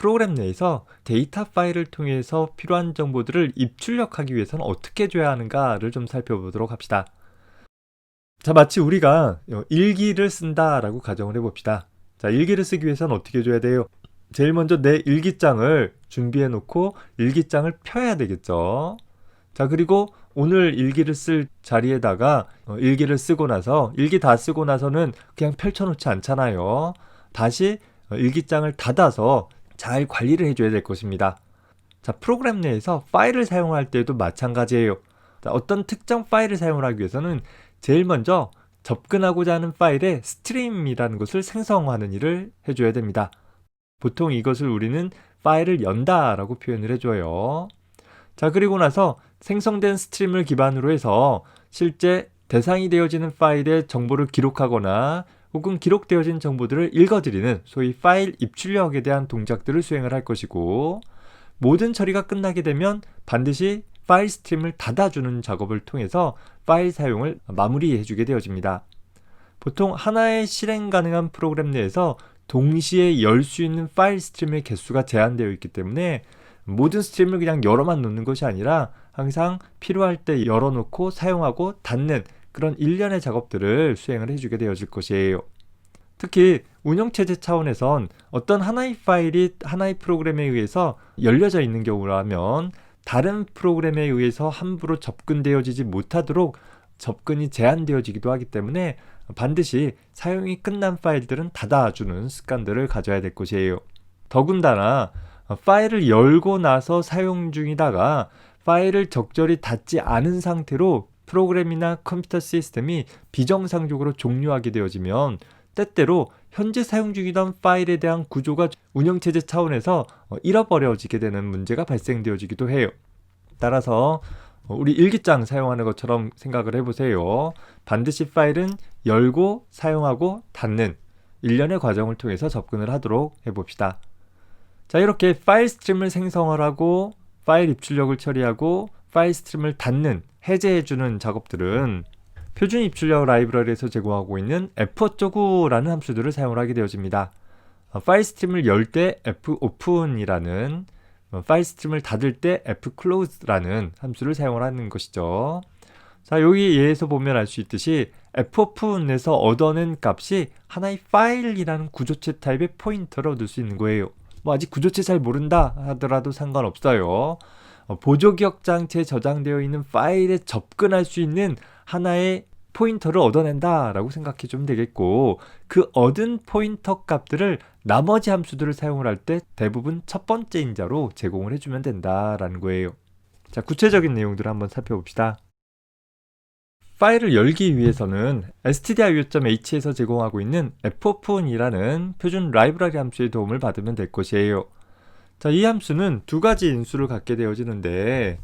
프로그램 내에서 데이터 파일을 통해서 필요한 정보들을 입출력하기 위해서는 어떻게 줘야 하는가를 좀 살펴보도록 합시다. 자, 마치 우리가 일기를 쓴다라고 가정을 해봅시다. 자, 일기를 쓰기 위해서는 어떻게 줘야 돼요? 제일 먼저 내 일기장을 준비해 놓고 일기장을 펴야 되겠죠. 자, 그리고 오늘 일기를 쓸 자리에다가 일기를 쓰고 나서 일기 다 쓰고 나서는 그냥 펼쳐놓지 않잖아요. 다시 일기장을 닫아서 잘 관리를 해줘야 될 것입니다. 자, 프로그램 내에서 파일을 사용할 때도 마찬가지예요. 자, 어떤 특정 파일을 사용하기 위해서는 제일 먼저 접근하고자 하는 파일에 스트림이라는 것을 생성하는 일을 해줘야 됩니다. 보통 이것을 우리는 파일을 연다라고 표현을 해줘요. 자, 그리고 나서 생성된 스트림을 기반으로 해서 실제 대상이 되어지는 파일의 정보를 기록하거나 혹은 기록되어진 정보들을 읽어드리는 소위 파일 입출력에 대한 동작들을 수행을 할 것이고, 모든 처리가 끝나게 되면 반드시 파일 스트림을 닫아주는 작업을 통해서 파일 사용을 마무리해주게 되어집니다. 보통 하나의 실행 가능한 프로그램 내에서 동시에 열 수 있는 파일 스트림의 개수가 제한되어 있기 때문에 모든 스트림을 그냥 열어만 놓는 것이 아니라 항상 필요할 때 열어놓고 사용하고 닫는 그런 일련의 작업들을 수행을 해주게 되어질 것이에요. 특히 운영체제 차원에선 어떤 하나의 파일이 하나의 프로그램에 의해서 열려져 있는 경우라면 다른 프로그램에 의해서 함부로 접근되어지지 못하도록 접근이 제한되어지기도 하기 때문에 반드시 사용이 끝난 파일들은 닫아주는 습관들을 가져야 될 것이에요. 더군다나 파일을 열고 나서 사용 중이다가 파일을 적절히 닫지 않은 상태로 프로그램이나 컴퓨터 시스템이 비정상적으로 종료하게 되어지면 때때로 현재 사용 중이던 파일에 대한 구조가 운영체제 차원에서 잃어버려지게 되는 문제가 발생되어지기도 해요. 따라서 우리 일기장 사용하는 것처럼 생각을 해보세요. 반드시 파일은 열고 사용하고 닫는 일련의 과정을 통해서 접근을 하도록 해봅시다. 자, 이렇게 파일 스트림을 생성을 하고 파일 입출력을 처리하고 파일 스트림을 닫는, 해제해주는 작업들은 표준 입출력 라이브러리에서 제공하고 있는 foge라는 함수들을 사용을 하게 되어집니다. 파일 스트림을 열 때 fopen이라는, 파일 스트림을 닫을 때 fclose라는 함수를 사용을 하는 것이죠. 자, 여기 예에서 보면 알 수 있듯이 fopen에서 얻어낸 값이 하나의 파일이라는 구조체 타입의 포인터를 얻을 수 있는 거예요. 뭐 아직 구조체 잘 모른다 하더라도 상관없어요. 보조기억 장치에 저장되어 있는 파일에 접근할 수 있는 하나의 포인터를 얻어낸다 라고 생각해 주면 되겠고, 그 얻은 포인터 값들을 나머지 함수들을 사용을 할 때 대부분 첫 번째 인자로 제공을 해주면 된다라는 거예요. 자, 구체적인 내용들을 한번 살펴봅시다. 파일을 열기 위해서는 stdio.h에서 제공하고 있는 fopen이라는 표준 라이브러리 함수의 도움을 받으면 될 것이에요. 자, 이 함수는 두 가지 인수를 갖게 되어지는데,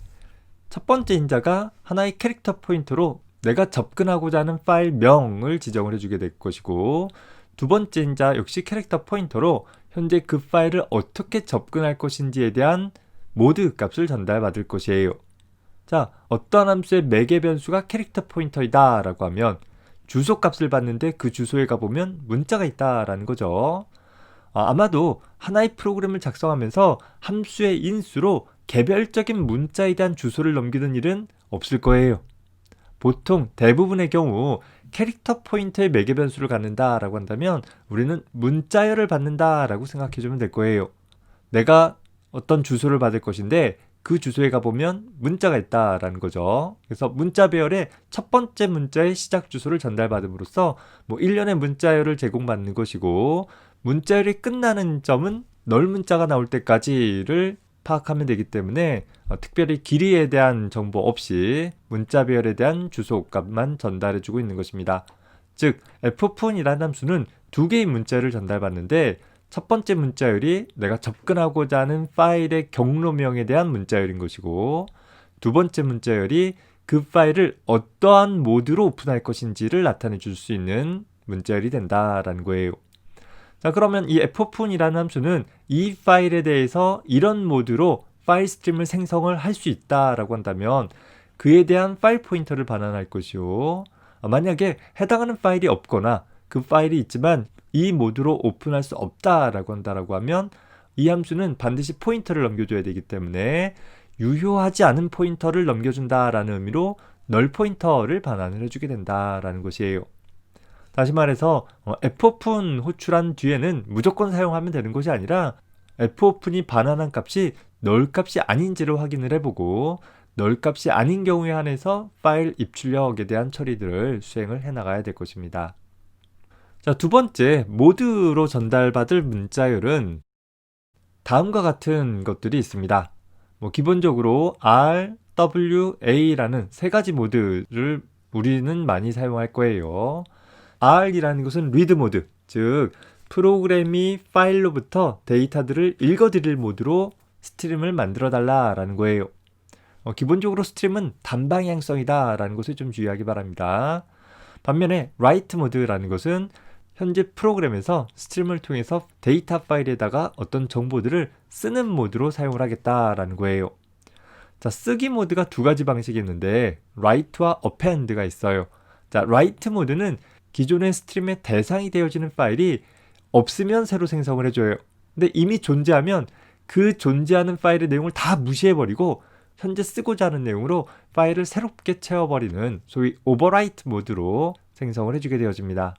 첫 번째 인자가 하나의 캐릭터 포인터로 내가 접근하고자 하는 파일 명을 지정을 해주게 될 것이고, 두 번째 인자 역시 캐릭터 포인터로 현재 그 파일을 어떻게 접근할 것인지에 대한 모드 값을 전달받을 것이에요. 자, 어떤 함수의 매개 변수가 캐릭터 포인터이다 라고 하면 주소 값을 받는데 그 주소에 가보면 문자가 있다 라는 거죠. 아마도 하나의 프로그램을 작성하면서 함수의 인수로 개별적인 문자에 대한 주소를 넘기는 일은 없을 거예요. 보통 대부분의 경우 캐릭터 포인터의 매개 변수를 갖는다 라고 한다면 우리는 문자열을 받는다 라고 생각해주면 될 거예요. 내가 어떤 주소를 받을 것인데 그 주소에 가보면 문자가 있다라는 거죠. 그래서 문자 배열의 첫 번째 문자의 시작 주소를 전달받음으로써 일련의 문자열을 제공받는 것이고, 문자열이 끝나는 점은 널 문자가 나올 때까지를 파악하면 되기 때문에 특별히 길이에 대한 정보 없이 문자 배열에 대한 주소 값만 전달해주고 있는 것입니다. 즉 fopen이라는 함수는 두 개의 문자열을 전달받는데, 첫 번째 문자열이 내가 접근하고자 하는 파일의 경로명에 대한 문자열인 것이고, 두 번째 문자열이 그 파일을 어떠한 모드로 오픈할 것인지를 나타내 줄 수 있는 문자열이 된다라는 거예요. 자, 그러면 이 fopen이라는 함수는 이 파일에 대해서 이런 모드로 파일 스트림을 생성을 할 수 있다라고 한다면 그에 대한 파일 포인터를 반환할 것이요, 만약에 해당하는 파일이 없거나 그 파일이 있지만 이 모드로 오픈할 수 없다라고 한다라고 하면 이 함수는 반드시 포인터를 넘겨줘야 되기 때문에 유효하지 않은 포인터를 넘겨준다라는 의미로 널 포인터를 반환을 해주게 된다라는 것이에요. 다시 말해서 fopen 호출한 뒤에는 무조건 사용하면 되는 것이 아니라 fopen이 반환한 값이 널 값이 아닌지를 확인을 해보고 널 값이 아닌 경우에 한해서 파일 입출력에 대한 처리들을 수행을 해나가야 될 것입니다. 자, 두 번째, 모드로 전달받을 문자열은 다음과 같은 것들이 있습니다. 기본적으로 R, W, A라는 세 가지 모드를 우리는 많이 사용할 거예요. R이라는 것은 리드 모드, 즉 프로그램이 파일로부터 데이터들을 읽어드릴 모드로 스트림을 만들어 달라라는 거예요. 기본적으로 스트림은 단방향성이다 라는 것을 좀 주의하기 바랍니다. 반면에 write 모드라는 것은 현재 프로그램에서 스트림을 통해서 데이터 파일에다가 어떤 정보들을 쓰는 모드로 사용을 하겠다라는 거예요. 자, 쓰기 모드가 두 가지 방식이 있는데 write와 append가 있어요. 자, write 모드는 기존의 스트림의 대상이 되어지는 파일이 없으면 새로 생성을 해줘요. 근데 이미 존재하면 그 존재하는 파일의 내용을 다 무시해버리고 현재 쓰고자 하는 내용으로 파일을 새롭게 채워버리는 소위 overwrite 모드로 생성을 해주게 되어집니다.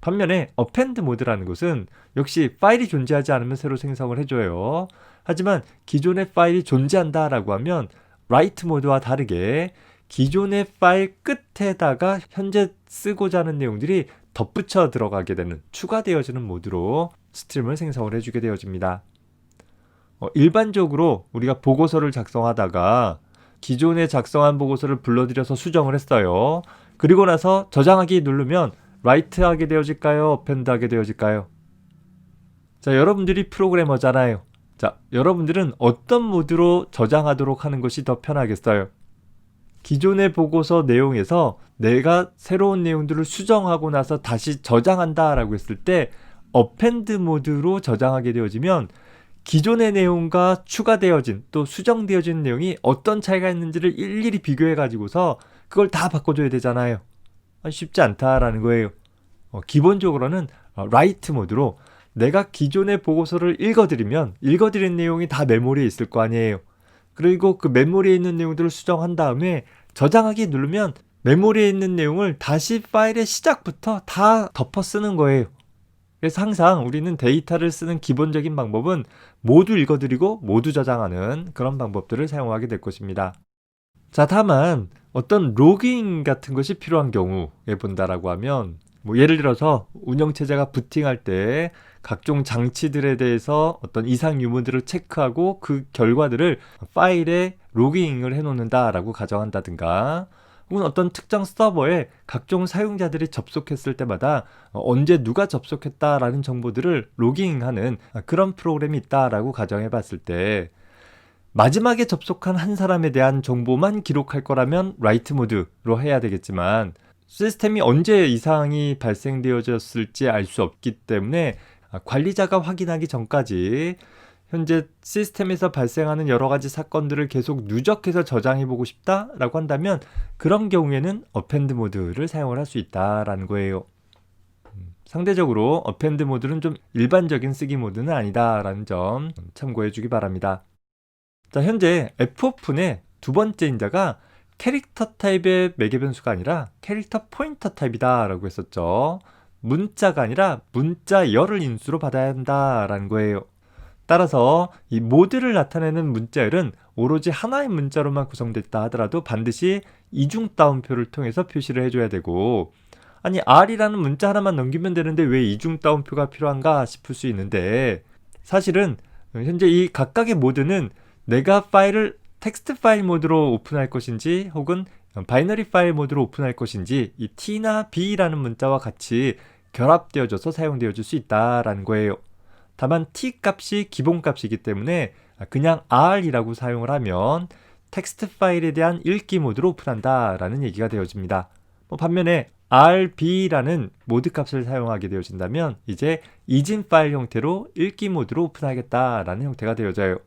반면에 append 모드라는 것은 역시 파일이 존재하지 않으면 새로 생성을 해줘요. 하지만 기존의 파일이 존재한다라고 하면 write 모드와 다르게 기존의 파일 끝에다가 현재 쓰고자 하는 내용들이 덧붙여 들어가게 되는 추가되어지는 모드로 스트림을 생성을 해주게 되어집니다. 일반적으로 우리가 보고서를 작성하다가 기존에 작성한 보고서를 불러들여서 수정을 했어요. 그리고 나서 저장하기 누르면 write 하게 되어질까요? append 하게 되어질까요? 자, 여러분들이 프로그래머잖아요. 자, 여러분들은 어떤 모드로 저장하도록 하는 것이 더 편하겠어요? 기존의 보고서 내용에서 내가 새로운 내용들을 수정하고 나서 다시 저장한다 라고 했을 때 append 모드로 저장하게 되어지면 기존의 내용과 추가되어진 또 수정되어진 내용이 어떤 차이가 있는지를 일일이 비교해 가지고서 그걸 다 바꿔줘야 되잖아요. 쉽지 않다라는 거예요. 기본적으로는 write 모드로 내가 기존의 보고서를 읽어드리면 읽어드린 내용이 다 메모리에 있을 거 아니에요. 그리고 그 메모리에 있는 내용들을 수정한 다음에 저장하기 누르면 메모리에 있는 내용을 다시 파일의 시작부터 다 덮어 쓰는 거예요. 그래서 항상 우리는 데이터를 쓰는 기본적인 방법은 모두 읽어드리고 모두 저장하는 그런 방법들을 사용하게 될 것입니다. 자, 다만 어떤 로깅 같은 것이 필요한 경우에 본다라고 하면 예를 들어서 운영체제가 부팅할 때 각종 장치들에 대해서 어떤 이상 유무들을 체크하고 그 결과들을 파일에 로깅을 해놓는다라고 가정한다든가 혹은 어떤 특정 서버에 각종 사용자들이 접속했을 때마다 언제 누가 접속했다라는 정보들을 로깅하는 그런 프로그램이 있다라고 가정해 봤을 때 마지막에 접속한 한 사람에 대한 정보만 기록할 거라면 write 모드로 해야 되겠지만 시스템이 언제 이상이 발생되어졌을지 알 수 없기 때문에 관리자가 확인하기 전까지 현재 시스템에서 발생하는 여러 가지 사건들을 계속 누적해서 저장해보고 싶다라고 한다면 그런 경우에는 append 모드를 사용을 할 수 있다라는 거예요. 상대적으로 append 모드는 좀 일반적인 쓰기 모드는 아니다라는 점 참고해 주기 바랍니다. 자, 현재 fopen의 두 번째 인자가 캐릭터 타입의 매개 변수가 아니라 캐릭터 포인터 타입이다 라고 했었죠. 문자가 아니라 문자열을 인수로 받아야 한다라는 거예요. 따라서 이 모드를 나타내는 문자열은 오로지 하나의 문자로만 구성됐다 하더라도 반드시 이중 따옴표를 통해서 표시를 해줘야 되고, 아니 R이라는 문자 하나만 넘기면 되는데 왜 이중 따옴표가 필요한가 싶을 수 있는데, 사실은 현재 이 각각의 모드는 내가 파일을 텍스트 파일 모드로 오픈할 것인지 혹은 바이너리 파일 모드로 오픈할 것인지 이 T나 B라는 문자와 같이 결합되어져서 사용되어질 수 있다라는 거예요. 다만 T 값이 기본 값이기 때문에 그냥 R이라고 사용을 하면 텍스트 파일에 대한 읽기 모드로 오픈한다 라는 얘기가 되어집니다. 반면에 RB라는 모드 값을 사용하게 되어진다면 이제 이진 파일 형태로 읽기 모드로 오픈하겠다라는 형태가 되어져요.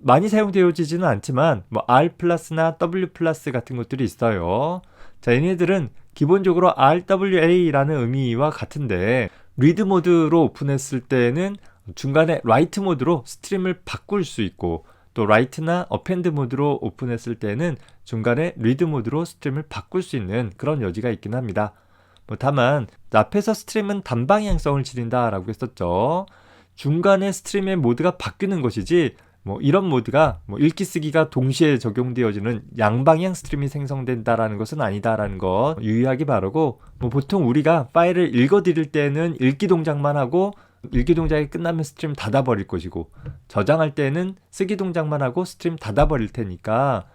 많이 사용되어지지는 않지만 R 플러스나 W 플러스 같은 것들이 있어요. 자, 얘네들은 기본적으로 RWA라는 의미와 같은데 리드 모드로 오픈했을 때는 중간에 라이트 모드로 스트림을 바꿀 수 있고 또 라이트나 어펜드 모드로 오픈했을 때는 중간에 리드 모드로 스트림을 바꿀 수 있는 그런 여지가 있긴 합니다. 다만 앞에서 스트림은 단방향성을 지닌다 라고 했었죠. 중간에 스트림의 모드가 바뀌는 것이지 이런 모드가 읽기 쓰기가 동시에 적용되어지는 양방향 스트림이 생성된다라는 것은 아니다라는 것 유의하기 바라고, 보통 우리가 파일을 읽어드릴 때는 읽기 동작만 하고 읽기 동작이 끝나면 스트림 닫아버릴 것이고, 저장할 때는 쓰기 동작만 하고 스트림 닫아버릴 테니까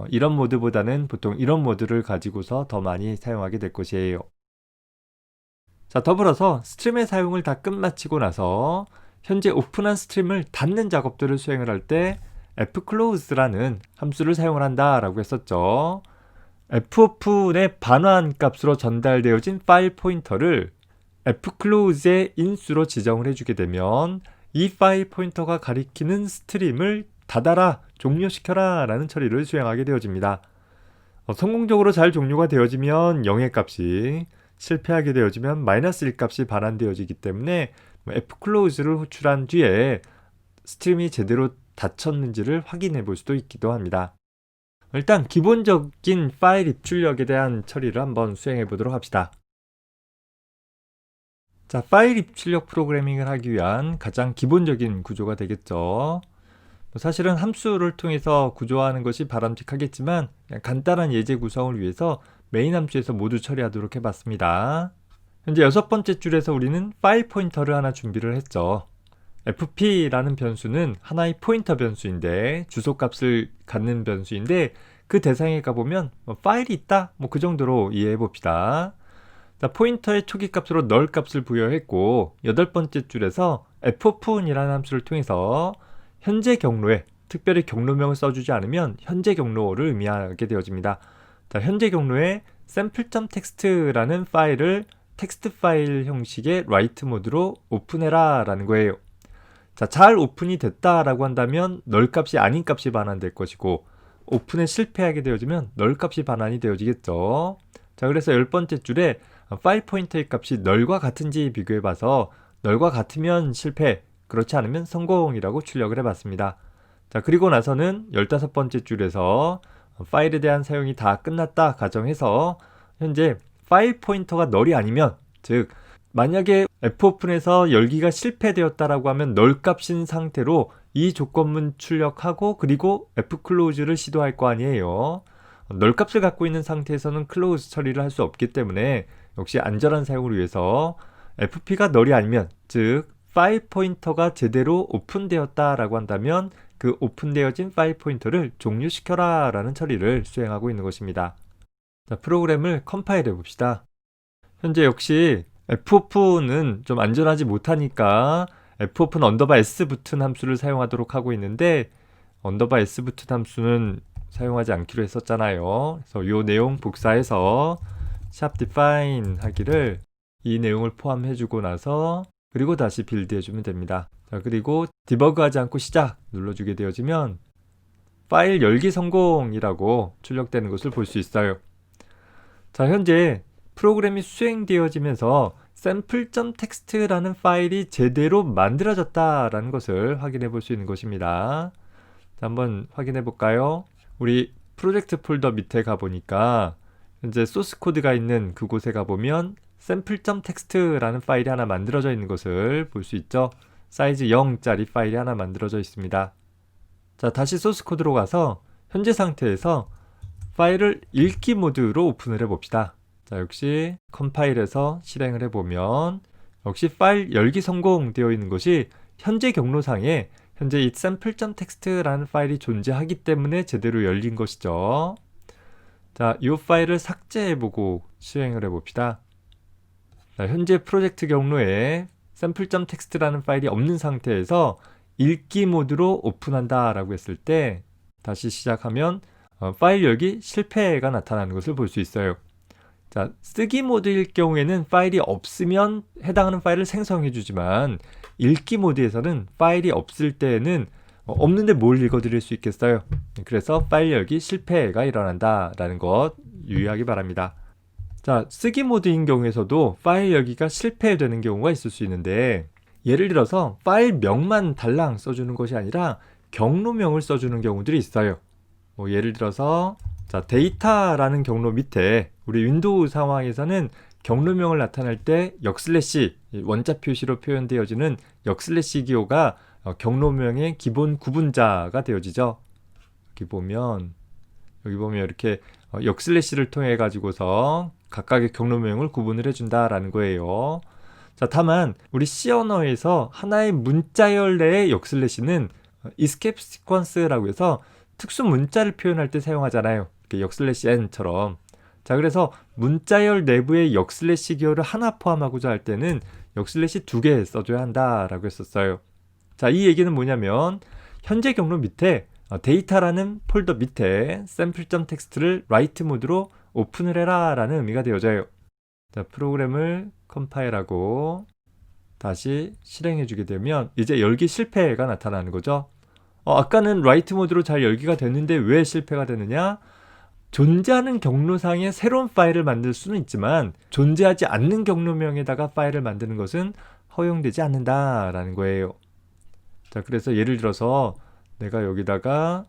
이런 모드보다는 보통 이런 모드를 가지고서 더 많이 사용하게 될 것이에요. 자, 더불어서 스트림의 사용을 다 끝마치고 나서 현재 오픈한 스트림을 닫는 작업들을 수행을 할 때 fclose라는 함수를 사용을 한다라고 했었죠. fopen의 반환 값으로 전달되어진 파일 포인터를 fclose의 인수로 지정을 해주게 되면 이 파일 포인터가 가리키는 스트림을 닫아라, 종료시켜라 라는 처리를 수행하게 되어집니다. 성공적으로 잘 종료가 되어지면 0의 값이, 실패하게 되어지면 -1 값이 반환되어지기 때문에 fclose를 호출한 뒤에 스트림이 제대로 닫혔는지를 확인해 볼 수도 있기도 합니다. 일단 기본적인 파일 입출력에 대한 처리를 한번 수행해 보도록 합시다. 자, 파일 입출력 프로그래밍을 하기 위한 가장 기본적인 구조가 되겠죠. 사실은 함수를 통해서 구조화하는 것이 바람직하겠지만 간단한 예제 구성을 위해서 메인 함수에서 모두 처리하도록 해봤습니다. 현재 6번째 줄에서 우리는 파일 포인터를 하나 준비를 했죠. fp라는 변수는 하나의 포인터 변수인데, 주소값을 갖는 변수인데 그 대상에 가보면 파일이 있다, 그 정도로 이해해 봅시다. 자, 포인터의 초기 값으로 null 값을 부여했고 8번째 줄에서 fopen이라는 함수를 통해서 현재 경로에, 특별히 경로명을 써주지 않으면 현재 경로를 의미하게 되어집니다. 자, 현재 경로에 sample.txt라는 파일을 텍스트 파일 형식의 라이트 모드로 오픈해라 라는 거예요. 자, 잘 오픈이 됐다라고 한다면 null 값이 아닌 값이 반환될 것이고, 오픈에 실패하게 되어지면 null 값이 반환이 되어지겠죠. 자, 그래서 10번째 줄에 파일 포인터의 값이 null과 같은지 비교해봐서 null과 같으면 실패, 그렇지 않으면 성공이라고 출력을 해봤습니다. 자, 그리고 나서는 15번째 줄에서 파일에 대한 사용이 다 끝났다 가정해서 현재 파일 포인터가 null이 아니면, 즉 만약에 fopen에서 열기가 실패되었다라고 하면 null 값인 상태로 이 조건문 출력하고 그리고 fclose를 시도할 거 아니에요. null 값을 갖고 있는 상태에서는 close 처리를 할 수 없기 때문에 역시 안전한 사용을 위해서 fp가 null이 아니면, 즉 파일 포인터가 제대로 오픈되었다라고 한다면 그 오픈되어진 파일 포인터를 종료시켜라 라는 처리를 수행하고 있는 것입니다. 자, 프로그램을 컴파일해 봅시다. 현재 역시 fopen은 좀 안전하지 못하니까 fopen s 붙은 함수를 사용하도록 하고 있는데, s 붙은 함수는 사용하지 않기로 했었잖아요. 그래서 이 내용 복사해서 샵define 하기를 이 내용을 포함해주고 나서 그리고 다시 빌드해주면 됩니다. 자, 그리고 디버그하지 않고 시작 눌러주게 되어지면 파일 열기 성공이라고 출력되는 것을 볼 수 있어요. 자, 현재 프로그램이 수행되어지면서 sample.txt라는 파일이 제대로 만들어졌다라는 것을 확인해 볼 수 있는 것입니다. 자, 한번 확인해 볼까요? 우리 프로젝트 폴더 밑에 가보니까 현재 소스 코드가 있는 그곳에 가보면 sample.txt라는 파일이 하나 만들어져 있는 것을 볼 수 있죠. 사이즈 0짜리 파일이 하나 만들어져 있습니다. 자, 다시 소스 코드로 가서 현재 상태에서 파일을 읽기 모드로 오픈을 해봅시다. 자, 역시 컴파일해서 실행을 해보면 역시 파일 열기 성공되어 있는 것이 현재 경로상에 현재 이 sample.txt라는 파일이 존재하기 때문에 제대로 열린 것이죠. 자, 이 파일을 삭제해보고 실행을 해봅시다. 자, 현재 프로젝트 경로에 sample.txt라는 파일이 없는 상태에서 읽기 모드로 오픈한다 라고 했을 때 다시 시작하면 파일 열기 실패가 나타나는 것을 볼 수 있어요. 자, 쓰기 모드일 경우에는 파일이 없으면 해당하는 파일을 생성해 주지만 읽기 모드에서는 파일이 없을 때에는 없는데 뭘 읽어드릴 수 있겠어요. 그래서 파일 열기 실패가 일어난다 라는 것 유의하기 바랍니다. 자, 쓰기 모드인 경우에서도 파일 열기가 실패되는 경우가 있을 수 있는데, 예를 들어서 파일명만 달랑 써주는 것이 아니라 경로명을 써주는 경우들이 있어요. 뭐 예를 들어서 자, 데이터라는 경로 밑에 우리 윈도우 상황에서는 경로명을 나타낼 때 역슬래시 원자 표시로 표현되어지는 역슬래시 기호가 경로명의 기본 구분자가 되어지죠. 여기 보면 이렇게 역슬래시를 통해 가지고서 각각의 경로명을 구분을 해준다라는 거예요. 자, 다만 우리 C 언어에서 하나의 문자열 내의 역슬래시는 escape sequence라고 해서 특수 문자를 표현할 때 사용하잖아요. 역슬래시 n처럼. 자, 그래서 문자열 내부의 역슬래시 기호를 하나 포함하고자 할 때는 역슬래시 2개 써줘야 한다라고 했었어요. 자, 이 얘기는 뭐냐면 현재 경로 밑에 데이터라는 폴더 밑에 sample.txt를 write 모드로 오픈을 해라 라는 의미가 되어져요. 자, 프로그램을 컴파일하고 다시 실행해 주게 되면 이제 열기 실패가 나타나는 거죠. 아까는 write 모드로 잘 열기가 됐는데 왜 실패가 되느냐? 존재하는 경로상에 새로운 파일을 만들 수는 있지만 존재하지 않는 경로명에다가 파일을 만드는 것은 허용되지 않는다라는 거예요. 자, 그래서 예를 들어서 내가 여기다가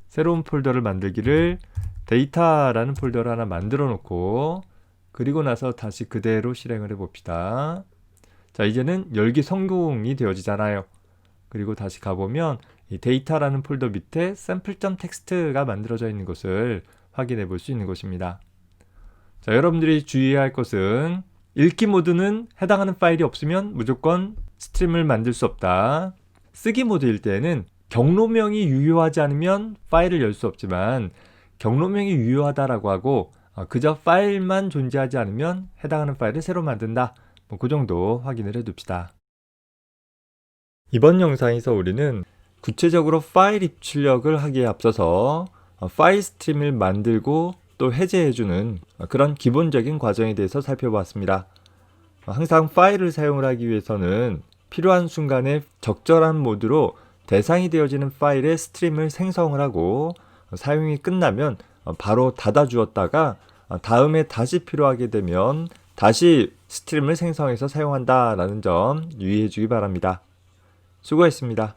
새로운 폴더를 만들기를 데이터라는 폴더를 하나 만들어 놓고 그리고 나서 다시 그대로 실행을 해 봅시다. 자, 이제는 열기 성공이 되어지잖아요. 그리고 다시 가보면 이 데이터라는 폴더 밑에 sample.txt가 만들어져 있는 것을 확인해 볼 수 있는 것입니다. 자, 여러분들이 주의해야 할 것은 읽기 모드는 해당하는 파일이 없으면 무조건 스트림을 만들 수 없다. 쓰기 모드일 때는 경로명이 유효하지 않으면 파일을 열 수 없지만 경로명이 유효하다라고 하고 그저 파일만 존재하지 않으면 해당하는 파일을 새로 만든다. 그 정도 확인을 해 둡시다. 이번 영상에서 우리는 구체적으로 파일 입출력을 하기에 앞서서 파일 스트림을 만들고 또 해제해주는 그런 기본적인 과정에 대해서 살펴보았습니다. 항상 파일을 사용을 하기 위해서는 필요한 순간에 적절한 모드로 대상이 되어지는 파일의 스트림을 생성을 하고 사용이 끝나면 바로 닫아 주었다가 다음에 다시 필요하게 되면 다시 스트림을 생성해서 사용한다라는 점 유의해 주기 바랍니다. 수고했습니다.